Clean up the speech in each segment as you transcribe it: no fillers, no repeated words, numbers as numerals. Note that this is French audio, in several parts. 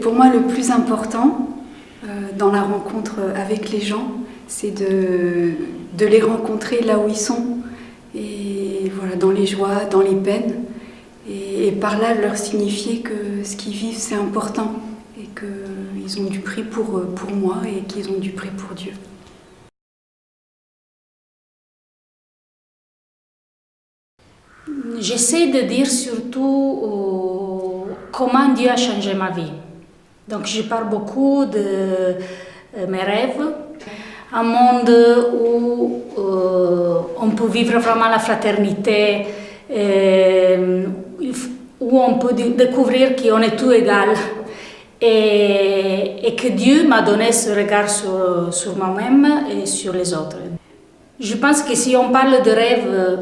Pour moi, le plus important dans la rencontre avec les gens, c'est de les rencontrer là où ils sont, et voilà, dans les joies, dans les peines, et par là leur signifier que ce qu'ils vivent c'est important, et qu'ils ont du prix pour moi, et qu'ils ont du prix pour Dieu. J'essaie de dire surtout comment Dieu a changé ma vie. Donc je parle beaucoup de mes rêves, un monde où on peut vivre vraiment la fraternité, où on peut découvrir qu'on est tous égaux, et que Dieu m'a donné ce regard sur moi-même et sur les autres. Je pense que si on parle de rêves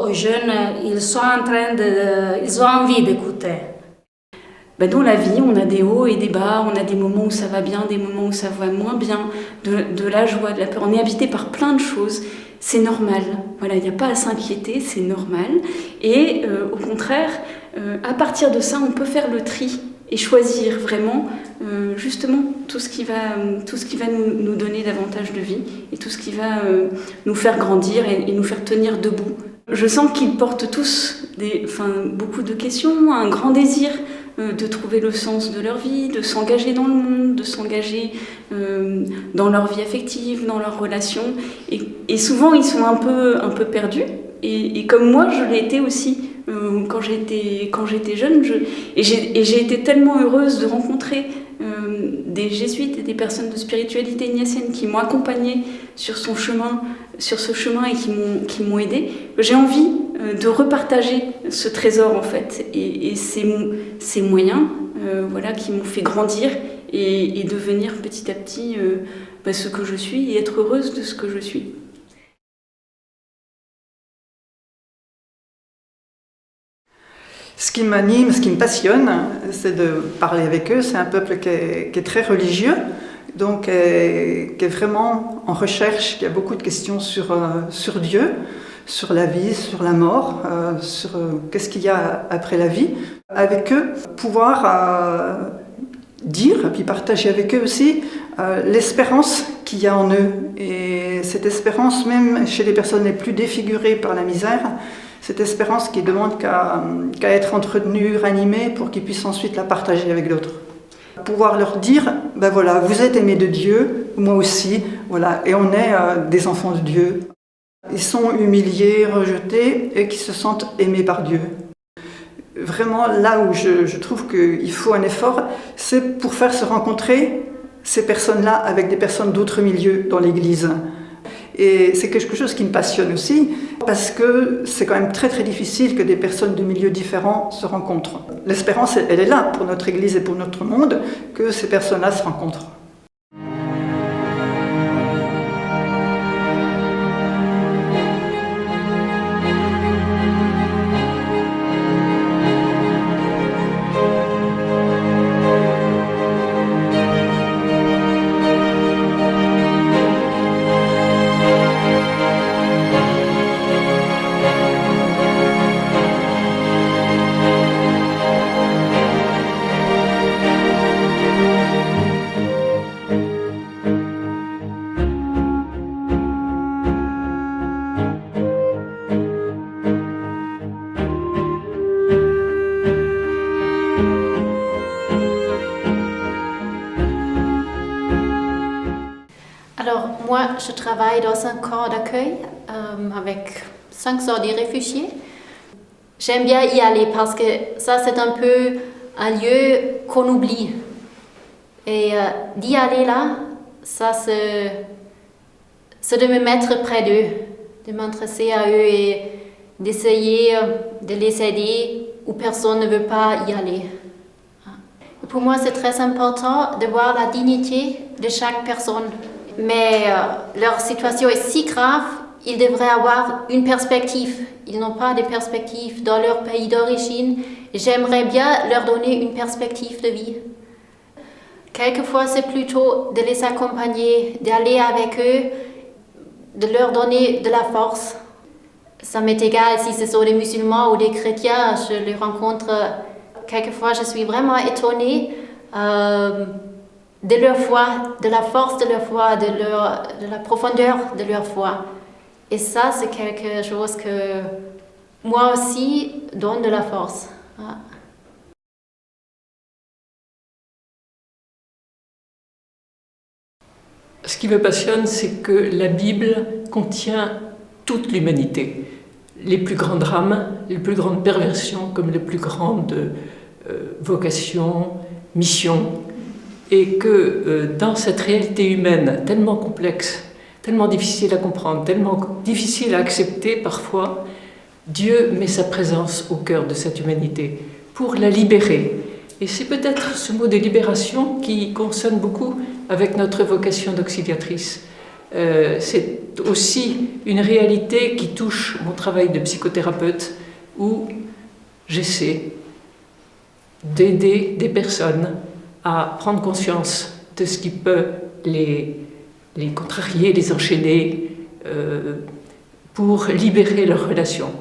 aux jeunes, ils ont envie d'écouter. Dans la vie, on a des hauts et des bas, on a des moments où ça va bien, des moments où ça va moins bien, de la joie, de la peur. On est habité par plein de choses, c'est normal. Voilà, il n'y a pas à s'inquiéter, c'est normal. Et au contraire, à partir de ça, on peut faire le tri et choisir vraiment justement tout ce qui va nous donner davantage de vie, et tout ce qui va nous faire grandir et nous faire tenir debout. Je sens qu'ils portent tous beaucoup de questions, un grand désir de trouver le sens de leur vie, de s'engager dans le monde, de s'engager dans leur vie affective, dans leurs relations. Et souvent, ils sont un peu perdus. Et comme moi, je l'ai été aussi quand j'étais jeune. J'ai été tellement heureuse de rencontrer des jésuites et des personnes de spiritualité ignatienne qui m'ont accompagnée sur ce chemin et qui m'ont aidée. J'ai envie de repartager ce trésor en fait, et ces moyens qui m'ont fait grandir et devenir petit à petit ce que je suis, et être heureuse de ce que je suis. Ce qui m'anime, ce qui me passionne, c'est de parler avec eux. C'est un peuple qui est très religieux, donc qui est vraiment en recherche, qui a beaucoup de questions sur Dieu, sur la vie, sur la mort, sur qu'est-ce qu'il y a après la vie. Avec eux, pouvoir dire, et puis partager avec eux aussi l'espérance qu'il y a en eux. Et cette espérance, même chez les personnes les plus défigurées par la misère, cette espérance qui demande qu'à être entretenue, ranimée, pour qu'ils puissent ensuite la partager avec d'autres. Pouvoir leur dire, voilà, vous êtes aimés de Dieu, moi aussi, voilà, et on est des enfants de Dieu. Ils sont humiliés, rejetés, et qui se sentent aimés par Dieu. Vraiment, là où je trouve qu'il faut un effort, c'est pour faire se rencontrer ces personnes-là avec des personnes d'autres milieux dans l'Église. Et c'est quelque chose qui me passionne aussi, parce que c'est quand même très très difficile que des personnes de milieux différents se rencontrent. L'espérance, elle est là pour notre Église et pour notre monde, que ces personnes-là se rencontrent. Alors, moi, je travaille dans un camp d'accueil avec 500 des réfugiés. J'aime bien y aller parce que ça, c'est un peu un lieu qu'on oublie. Et d'y aller là, ça, c'est de me mettre près d'eux, de m'intéresser à eux et d'essayer de les aider où personne ne veut pas y aller. Et pour moi, c'est très important de voir la dignité de chaque personne. Mais leur situation est si grave, ils devraient avoir une perspective. Ils n'ont pas de perspective dans leur pays d'origine. J'aimerais bien leur donner une perspective de vie. Quelquefois, c'est plutôt de les accompagner, d'aller avec eux, de leur donner de la force. Ça m'est égal si ce sont des musulmans ou des chrétiens, je les rencontre. Quelquefois, je suis vraiment étonnée de leur foi, de la force de leur foi, de la profondeur de leur foi. Et ça, c'est quelque chose que moi aussi donne de la force. Ce qui me passionne, c'est que la Bible contient toute l'humanité. Les plus grands drames, les plus grandes perversions, comme les plus grandes vocations, missions. Et que dans cette réalité humaine tellement complexe, tellement difficile à comprendre, tellement difficile à accepter parfois, Dieu met sa présence au cœur de cette humanité pour la libérer. Et c'est peut-être ce mot de libération qui consonne beaucoup avec notre vocation d'auxiliatrice. C'est aussi une réalité qui touche mon travail de psychothérapeute où j'essaie d'aider des personnes à prendre conscience de ce qui peut les contrarier, les enchaîner, pour libérer leurs relations.